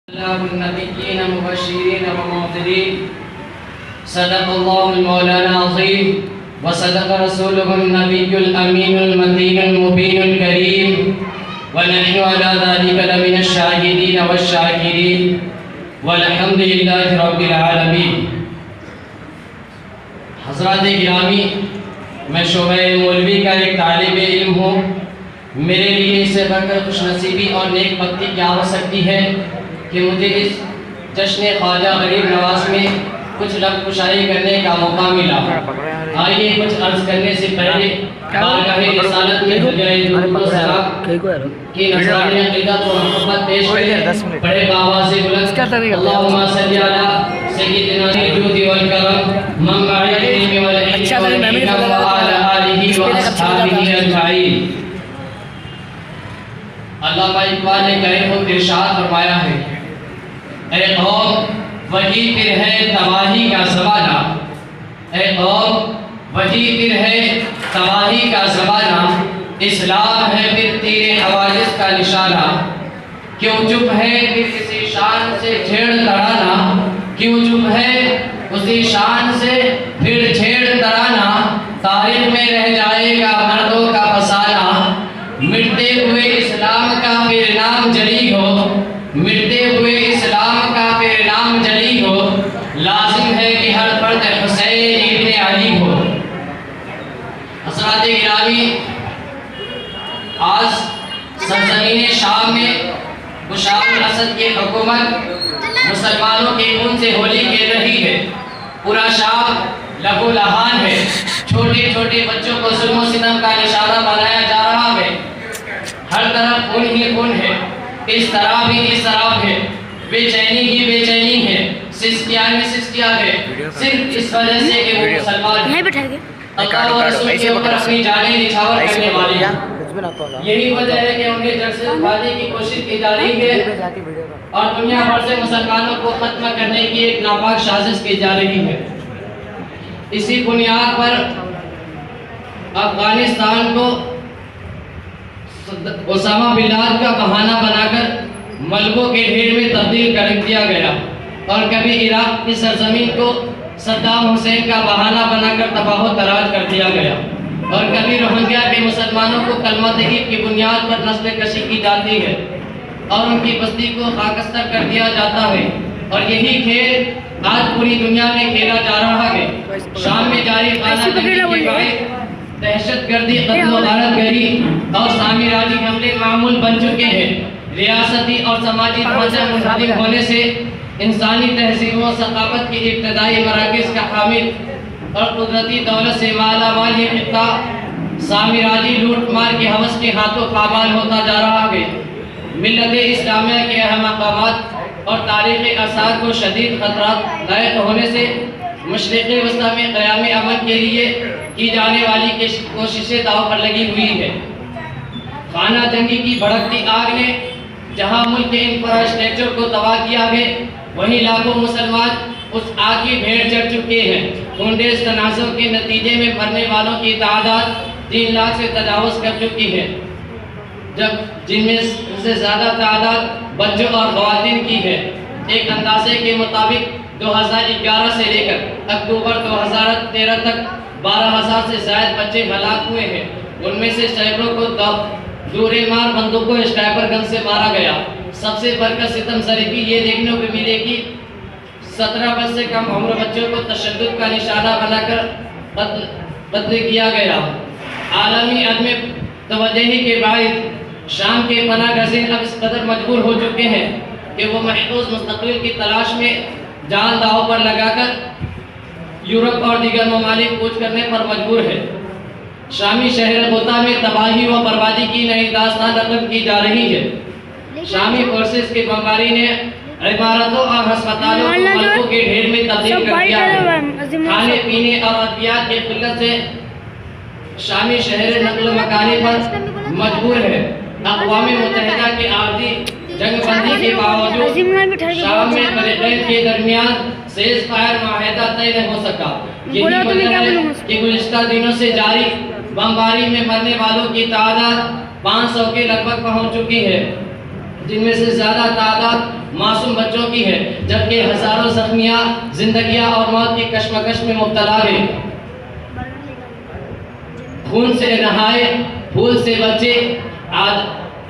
النبيين مبشرين ومنذرين صدق الله المولانا العظيم وصدق رسوله النبي الأمين المتين المبين الكريم ونحن على ذلك لمن الشاهدين والشاكرين والحمد لله رب العالمين. حضرات گرامی، میں شعبہ مولوی کا ایک طالب علم ہوں. میرے لیے اس سے بڑھ کر خوش نصیبی اور نیک بختی کیا ہو سکتی ہے کہ مجھے اس جشن خواجہ غریب نواز میں کچھ لب کشائی کرنے کا موقع ملا. آئیے کچھ عرض کرنے سے پہلے بارگاہ رسالت میں درجۂ درود و سلام کی نذرانِ عقیدت و محبت پیش کریں. بڑے آواز بلند اللہم صلی علی سیدنا الجود والکرم منبع العلم والعلم والحکمہ وعلی آلہ واصحابہ اجمعین. علامہ اقبال نے کہے خود ارشاد فرمایا ہے، اے قوم وہی پھر ہے تباہی کا زمانہ، اے قوم وہی پھر ہے تباہی کا زمانہ، اسلام ہے پھر تیرے حوادث کا نشانہ. کیوں چپ ہے پھر کسی شان سے چھیڑ تڑانا، کیوں چپ ہے اسی شان سے پھر چھیڑ تڑانا. تاریخ میں رہ جائے گا مردوں کا فسانہ، مٹتے ہوئے اسلام کا پھر نام جلی ہو، مٹتے ہوئے اسلام کا پھر نام جلی ہو. لازم ہے کہ ہر فرد حسین ابن علی ہو. حضرات گرامی، آج سرزمین شام میں بشار الاسد کی حکومت مسلمانوں کے خون سے ہولی کھیل رہی ہے. پورا شام لہو لہان ہے. چھوٹے چھوٹے بچوں کو ظلم و ستم کا نشانہ بنایا جا رہا ہے. ہر طرف خون ہی خون ہے، اس طرح بھی اس طرح ہے. بے چینی ہی بے چینی ہے، سسکیاں ہی سسکیاں ہے، صرف اس وجہ سے کہ وہ مسلمان ہیں. اللہ و رسول کے اوپر اپنی جانیں نچھاور کرنے والے ہیں. یہی وجہ ہے کہ انہیں جڑ سے اٹھانے کی کوشش کی جا رہی ہے اور دنیا بھر سے مسلمانوں کو ختم کرنے کی ایک ناپاک سازش کی جا رہی ہے. اسی بنیاد پر افغانستان کو اسامہ بن لادن کا بہانہ بنا کر ملبوں کے ڈھیر میں تبدیل کر دیا گیا، اور کبھی عراق کی سرزمین کو صدام حسین کا بہانہ بنا کر تباہ و تراش کر دیا گیا، اور کبھی روہنگیا کے مسلمانوں کو کلمہ طیب کی بنیاد پر نسل کشی کی جاتی ہے اور ان کی بستی کو خاکستر کر دیا جاتا ہے. اور یہی کھیل آج پوری دنیا میں کھیلا جا رہا ہے. شام میں جاری خانہ جنگی کے باعث دہشت گردی، قتل و غارت گری اور سامراجی حملے معمول بن چکے ہیں. ریاستی اور سماجی ڈھانچہ منہدم ہونے سے انسانی تہذیب و ثقافت کی ابتدائی مراکز کا حامل اور قدرتی دولت سے مالا مال یہ خطہ سامراجی لوٹ مار کے ہوس کے ہاتھوں پامال ہوتا جا رہا ہے. ملت اسلامیہ کے اہم مقامات اور تاریخی آثار کو شدید خطرات لاحق ہونے سے مشرق وسطیٰ میں قیام امن کے لیے کی جانے والی کوششیں داؤ پر لگی ہوئی ہے. خانہ جنگی کی بھڑکتی آگ نے جہاں ملک کے انفراسٹرکچر کو تباہ کیا ہے، وہیں لاکھوں مسلمان اس آگ کی بھیڑ چڑھ چکے ہیں. خونریز تنازع کے نتیجے میں مرنے والوں کی تعداد 3 لاکھ سے تجاوز کر چکی ہے، جن میں سے زیادہ تعداد بچوں اور خواتین کی ہے. ایک اندازے کے مطابق 2011 سے لے کر اکتوبر 2013 تک 12,000 سے زائد بچے ہلاک ہوئے ہیں. ان میں سے سینکڑوں کو دورے مار بندوقوں اسٹائپر گن سے مارا گیا. سب سے بڑھ کر ستم ظریفی یہ دیکھنے کو ملے کہ 17 برس سے کم عمر بچوں کو تشدد کا نشانہ بنا کر قتل کیا گیا. عالمی عدم توجہی کے باعث شام کے پناہ گزین اب اس قدر مجبور ہو چکے ہیں کہ وہ محفوظ مستقبل کی تلاش میں جان داؤ پر لگا کر یورپ اور دیگر ممالک کوچ کرنے پر مجبور ہے. شامی شہر غوطہ میں تباہی و بربادی کی نئی داستان رقم کی جا رہی ہے. شامی فورسز کی بمباری نے عمارتوں اور ہسپتالوں کو ملکوں کے ڈھیر میں تبدیل کر دیا ہے. کھانے پینے اور ادویات کی قلت سے شامی شہر نقل و مکانی پر مجبور ہے. اقوام متحدہ کی عارضی جنگ بندی کے باوجود شام میں فریقین کے درمیان سیز فائر معاہدہ طے نہیں ہو سکا. یہی وجہ ہے کہ گزشتہ دنوں سے جاری بمباری میں مرنے والوں کی تعداد 500 کے لگ بھگ پہنچ چکی ہے، جن میں سے زیادہ تعداد معصوم بچوں کی ہے، جبکہ ہزاروں زخمیاں زندگیاں اور موت کی کشمکش میں مبتلا ہیں۔ خون سے نہائے پھول سے بچے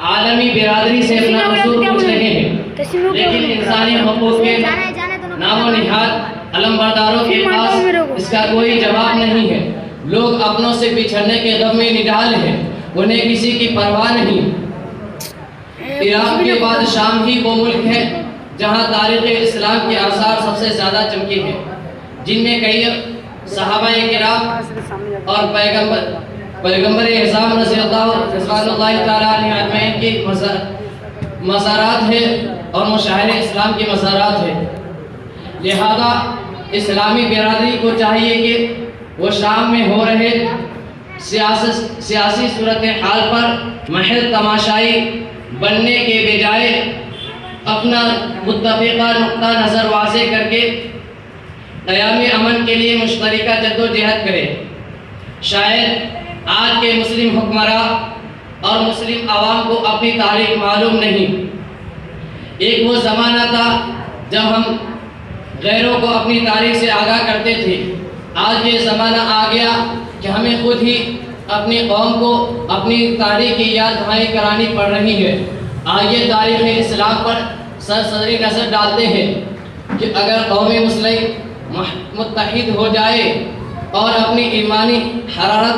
عالمی برادری سے اپنا قصور پوچھ رہے ہیں، لیکن انسانی حقوق کے نام و نہاد علمبرداروں کے پاس اس کا کوئی جواب نہیں ہے۔ لوگ اپنوں سے بچھڑنے کے غم میں نڈال ہیں، انہیں کسی کی پرواہ نہیں۔ عراق کے بعد شام ہی وہ ملک ہے جہاں تاریخ اسلام کے آثار سب سے زیادہ چمکے ہیں، جن میں کئی صحابہ کرام اور پیغمبر اعظم رضی اللہ تعالیٰ عنہ اجمعین کی مزارات ہیں اور مشاہیر اسلام کی مزارات ہیں۔ لہذا اسلامی برادری کو چاہیے کہ وہ شام میں ہو رہے سیاسی صورتحال پر محض تماشائی بننے کے بجائے اپنا متفقہ نقطہ نظر واضح کر کے قیام امن کے لیے مشترکہ جدوجہد کرے۔ شاید آج کے مسلم حکمراں اور مسلم عوام کو اپنی تاریخ معلوم نہیں۔ ایک وہ زمانہ تھا جب ہم غیروں کو اپنی تاریخ سے آگاہ کرتے تھے، آج یہ زمانہ آ گیا کہ ہمیں خود ہی اپنی قوم کو اپنی تاریخ کی یاد دہانی کرانی پڑ رہی ہے۔ آئیے تاریخ اسلام پر سرسری نظر ڈالتے ہیں کہ اگر قوم مسلم متحد ہو جائے اور اپنی ایمانی حرارت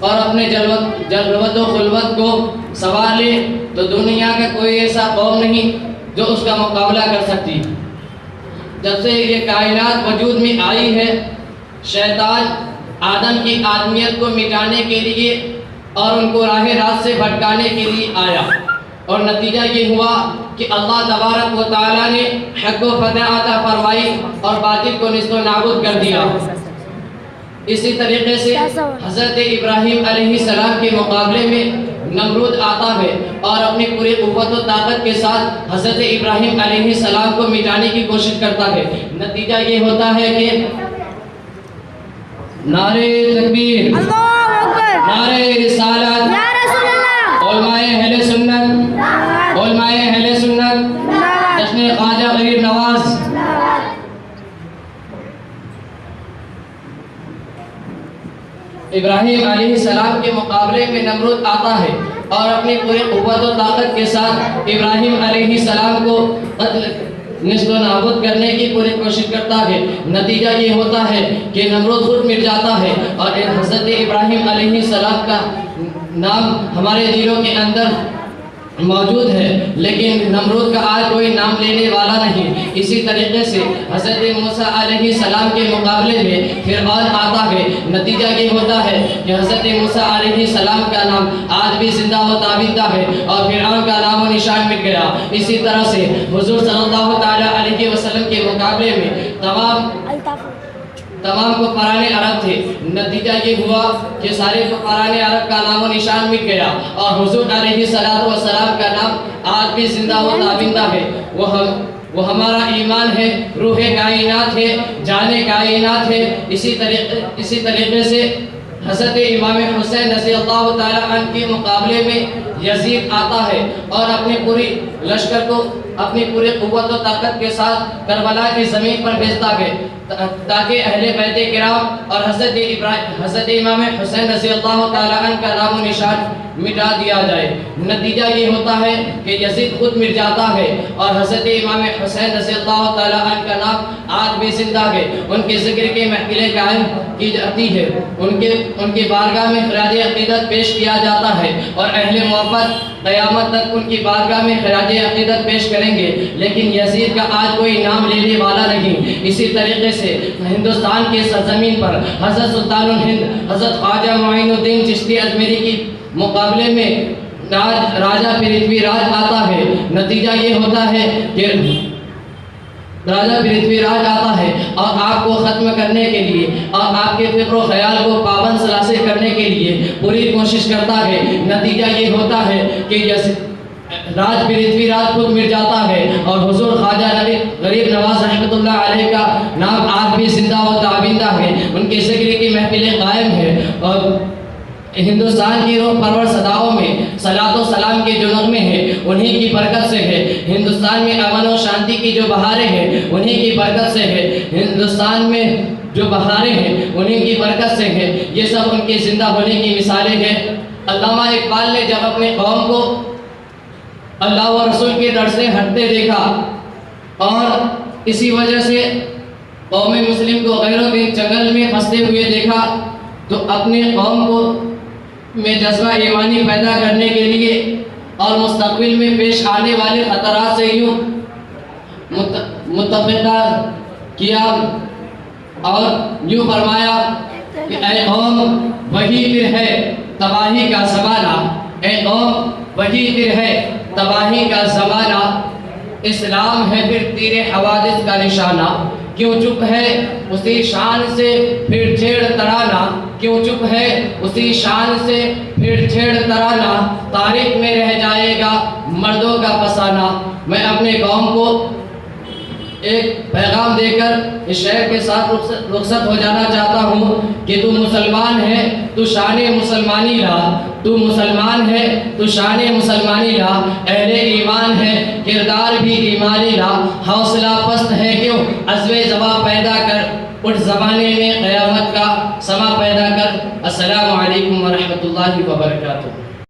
اور اپنے جلوت و خلوت کو سنوار لے تو دنیا کا کوئی ایسا قوم نہیں جو اس کا مقابلہ کر سکتی۔ جب سے یہ کائنات وجود میں آئی ہے، شیطان آدم کی آدمیت کو مٹانے کے لیے اور ان کو راہ راست سے بھٹکانے کے لیے آیا، اور نتیجہ یہ ہوا کہ اللہ تبارک و تعالیٰ نے حق و فتح عطا فرمائی اور باطل کو نیست و نابود کر دیا۔ اسی طریقے سے حضرت ابراہیم علیہ السلام کے مقابلے میں نمرود آتا ہے اور اپنی پوری قوت و طاقت کے ساتھ حضرت ابراہیم علیہ السلام کو مٹانے کی کوشش کرتا ہے۔ نتیجہ یہ ہوتا ہے کہ نعرہ تکبیر، نعرہ رسالت، علماء اہل سنت، علماء اہل سنت، جشن خواجہ غریب نواز۔ ابراہیم علیہ السلام کے مقابلے میں نمرود آتا ہے اور اپنی پوری قوت و طاقت کے ساتھ ابراہیم علیہ السلام کو نیست و نابود کرنے کی پوری کوشش کرتا ہے۔ نتیجہ یہ ہوتا ہے کہ نمرود خود مٹ جاتا ہے اور حضرت ابراہیم علیہ السلام کا نام ہمارے دلوں کے اندر موجود ہے، لیکن نمرود کا آج کوئی نام لینے والا نہیں۔ اسی طریقے سے حضرت موسیٰ علیہ السلام کے مقابلے میں فرعون آتا ہے۔ نتیجہ یہ ہوتا ہے کہ حضرت موسیٰ علیہ السلام کا نام آج بھی زندہ و تابندہ ہے اور فرعون کا نام و نشان مٹ گیا۔ اسی طرح سے حضور صلی اللہ تعالیٰ علیہ وسلم کے مقابلے میں تمام کفاران عرب تھے۔ نتیجہ یہ ہوا کہ سارے کفاران عرب کا نام و نشان مٹ گیا اور حضور علیہ السلام کا نام آج بھی زندہ و تابندہ ہے۔ وہ ہمارا ایمان ہے، روح کائنات ہے، جان کائنات ہے۔ اسی طریقے سے حضرت امام حسین رضی اللہ تعالیٰ عنہ کے مقابلے میں یزید آتا ہے اور اپنی پوری لشکر کو اپنی پوری قوت و طاقت کے ساتھ کربلا کی زمین پر بھیجتا ہے تاکہ اہل بیت کرام اور حضرت امام حسین رضی اللہ تعالیٰ عنہ کا نام و نشان مٹا دیا جائے۔ نتیجہ یہ ہوتا ہے کہ یزید خود مٹ جاتا ہے اور حضرت امام حسین رضی اللہ تعالیٰ عنہ کا نام آج بھی زندہ ہے۔ ان کے ذکر کے محفلیں قائم کی جاتی ہے، ان کے بارگاہ میں خراج عقیدت پیش کیا جاتا ہے اور اہل محبت قیامت تک ان کی بارگاہ میں خراج عقیدت پیش کریں گے، لیکن یزید کا آج کوئی نام لینے والا نہیں۔ اسی طریقے سے ہندوستان کے سرزمین پر حضرت سلطان الہند حضرت خواجہ معین الدین چشتی اجمیری کی مقابلے میں راجہ پرتھوی راج آتا ہے۔ نتیجہ یہ ہوتا ہے کہ راجہ پرتھوی راج آتا ہے اور آپ کو ختم کرنے کے لیے اور آپ کے فکر و خیال کو پابند سلاسل کرنے کے لیے پوری کوشش کرتا ہے۔ نتیجہ یہ ہوتا ہے کہ راج پرتھوی راج خود مٹ جاتا ہے اور حضور خواجہ غریب نواز رحمۃ اللہ علیہ کا نام آج بھی زندہ و تابندہ ہے۔ ان کے ذکر کی محفلیں قائم ہیں اور ہندوستان کی روح پرور صداؤں میں صلاۃ و سلام کے جو نغمے ہیں انہی کی برکت سے ہے، ہندوستان میں امن و شانتی کی جو بہاریں ہیں انہی کی برکت سے ہے، ہندوستان میں جو بہاریں ہیں انہی کی برکت سے ہے، یہ سب ان کے زندہ ہونے کی مثالیں ہیں۔ علامہ اقبال نے جب اپنے قوم کو اللہ و رسول کے در سے ہٹتے دیکھا اور اسی وجہ سے قوم مسلم کو غیروں کے چنگل میں پھنستے ہوئے دیکھا تو اپنے قوم کو میں جذبہ ایمانی پیدا کرنے کے لیے اور مستقبل میں پیش آنے والے خطرات سے یوں متفقہ کیا اور یوں فرمایا کہ اے قوم وہی پھر ہے تباہی کا زمانہ، اے قوم وہی پھر ہے تباہی کا زمانہ، اسلام ہے پھر تیرے حوادث کا نشانہ، کیوں چپ ہے اسی شان سے پھر چھیڑ ترانہ، کیوں چپ ہے اسی شان سے پھر چھیڑ ترانہ، تاریخ میں رہ جائے گا مردوں کا فسانہ۔ میں اپنے قوم کو ایک پیغام دے کر اس شعر کے ساتھ رخصت ہو جانا چاہتا ہوں کہ تو مسلمان ہے تو شان مسلمانی لا، تو مسلمان ہے تو شان مسلمانی لا، اہل ایمان ہے کردار بھی ایمانی لا، حوصلہ پست ہے کیوں عزم زبا پیدا کر، اٹھ زمانے میں قیامت کا سما پیدا کر۔ السلام علیکم ورحمۃ اللہ وبرکاتہ۔